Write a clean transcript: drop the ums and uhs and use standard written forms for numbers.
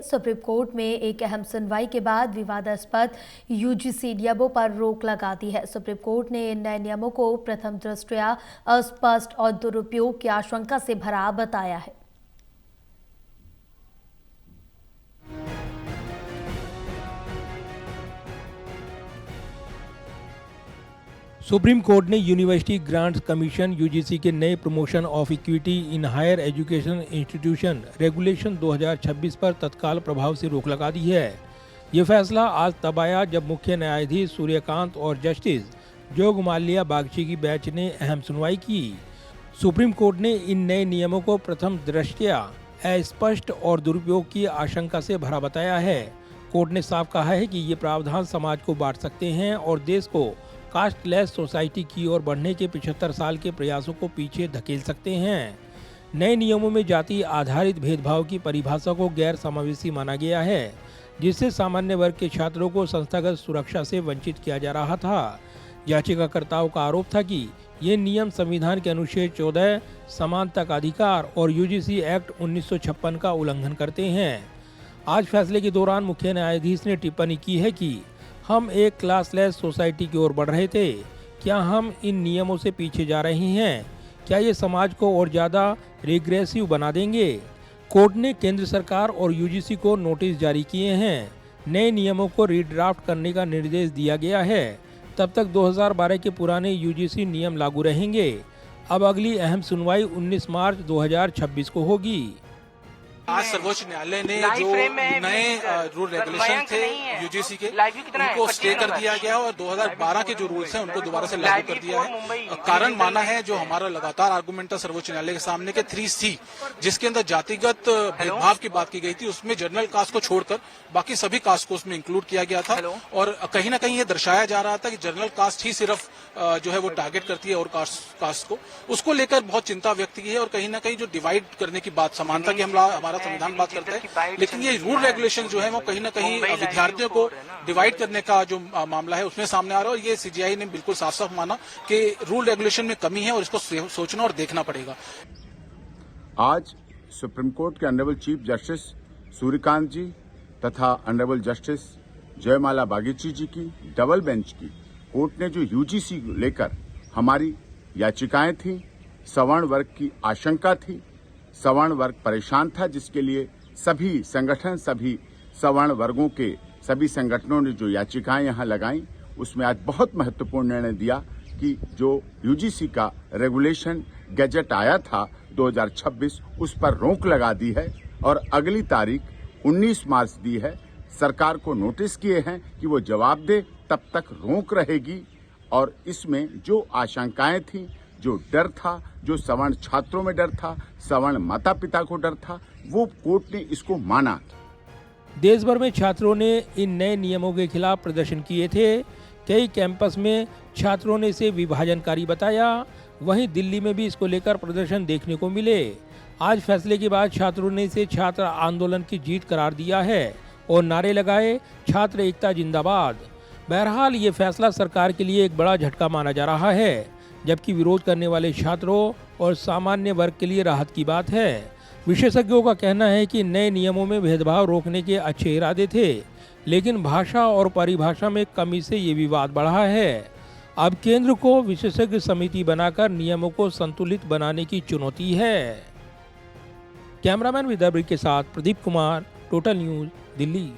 Supreme court में एक अहम सुनवाई के बाद विवादास्पद यूजीसी नियमों पर रोक लगा दी है। सुप्रीम कोर्ट ने इन नए नियमों को प्रथम दृष्टया अस्पष्ट और दुरुपयोग की आशंका से भरा बताया है। सुप्रीम कोर्ट ने यूनिवर्सिटी ग्रांट्स कमीशन यूजीसी के नए promotion of equity in higher education institution regulation 2026 पर तत्काल प्रभाव से रोक लगा दी है। ये फैसला आज तब आया जब मुख्य न्यायाधीश सूर्यकांत और जस्टिस जोग माल्या बागची की बेंच ने अहम सुनवाई की। सुप्रीम कोर्ट ने इन नए नियमों को प्रथम दृष्टया अस्पष्ट और दुरुपयोग की आशंका से भरा बताया है। कोर्ट ने साफ कहा है कि ये प्रावधान समाज को बांट सकते हैं और देश को कास्टलेस सोसाइटी की ओर बढ़ने के 75 साल के प्रयासों को पीछे धकेल सकते हैं। नए नियमों में जाति आधारित भेदभाव की परिभाषा को गैर समावेशी माना गया है, जिससे सामान्य वर्ग के छात्रों को संस्थागत सुरक्षा से वंचित किया जा रहा था। याचिकाकर्ताओं का आरोप था कि ये नियम संविधान के अनुच्छेद 14 समानता का अधिकार और यूजीसी एक्ट 1956 का उल्लंघन करते हैं। आज फैसले के दौरान मुख्य न्यायाधीश ने टिप्पणी की है कि हम एक क्लासलेस सोसाइटी की ओर बढ़ रहे थे। क्या हम इन नियमों से पीछे जा रहे हैं? क्या ये समाज को और ज़्यादा रिग्रेसिव बना देंगे? कोर्ट ने केंद्र सरकार और यूजीसी को नोटिस जारी किए हैं। नए नियमों को रीड्राफ्ट करने का निर्देश दिया गया है। तब तक 2012 के पुराने यूजीसी नियम लागू रहेंगे। अब अगली अहम सुनवाई 19 मार्च 2026 को होगी। आज सर्वोच्च न्यायालय ने जो नए रूल रेगुलेशन थे यूजीसी के उनको स्टे कर दिया गया है और 2012 के जो रूल्स हैं उनको दोबारा से लागू कर दिया है। कारण माना है जो हमारा लगातार आर्गुमेंट था सर्वोच्च न्यायालय के सामने के 3C, जिसके अंदर जातिगत भेदभाव की बात की गई थी, उसमें जनरल कास्ट को छोड़कर बाकी सभी कास्ट को उसमें इंक्लूड किया गया था। और कहीं ना कहीं ये दर्शाया जा रहा था कि जनरल कास्ट ही सिर्फ जो है वो टारगेट करती है और कास्ट को, उसको लेकर बहुत चिंता व्यक्त की है। और कहीं ना कहीं जो डिवाइड करने की बात, समानता की हमारा संविधान बात करता है, लेकिन ये रूल रेगुलेशन जो है वो कहीं ना कहीं विद्यार्थियों को डिवाइड करने का जो मामला है उसमें सामने आ रहा है। और ये सीजीआई ने बिल्कुल साफ साफ माना कि रूल रेगुलेशन में कमी है और इसको सोचना और देखना पड़ेगा। आज सुप्रीम कोर्ट के ऑनरेबल चीफ जस्टिस सूर्यकांत जी तथा ऑनरेबल जस्टिस जयमाला बागची जी की डबल बेंच की कोर्ट ने जो यूजीसी लेकर हमारी याचिकाएं थी, सवर्ण वर्ग की आशंका थी, सवर्ण वर्ग परेशान था, जिसके लिए सभी संगठन, सभी सवर्ण वर्गों के सभी संगठनों ने जो याचिकाएं यहां लगाई, उसमें आज बहुत महत्वपूर्ण निर्णय दिया कि जो यूजीसी का रेगुलेशन गैजेट आया था 2026 उस पर रोक लगा दी है और अगली तारीख 19 मार्च दी है। सरकार को नोटिस किए हैं कि वो जवाब दे, तब तक रोक रहेगी। और इसमें जो आशंकाएं थी, जो डर था, जो सवर्ण छात्रों में डर था, सवर्ण माता पिता को डर था, वो कोर्ट ने इसको माना। देश भर में छात्रों ने इन नए नियमों के खिलाफ प्रदर्शन किए थे। कई कैंपस में छात्रों ने इसे विभाजनकारी बताया। वहीं दिल्ली में भी इसको लेकर प्रदर्शन देखने को मिले। आज फैसले के बाद छात्रों ने इसे छात्र आंदोलन की जीत करार दिया है और नारे लगाए, छात्र एकता जिंदाबाद। बहरहाल ये फैसला सरकार के लिए एक बड़ा झटका माना जा रहा है, जबकि विरोध करने वाले छात्रों और सामान्य वर्ग के लिए राहत की बात है। विशेषज्ञों का कहना है कि नए नियमों में भेदभाव रोकने के अच्छे इरादे थे, लेकिन भाषा और परिभाषा में कमी से ये विवाद बढ़ा है। अब केंद्र को विशेषज्ञ समिति बनाकर नियमों को संतुलित बनाने की चुनौती है। कैमरामैन विद्याब्रिक के साथ प्रदीप कुमार, टोटल न्यूज, दिल्ली।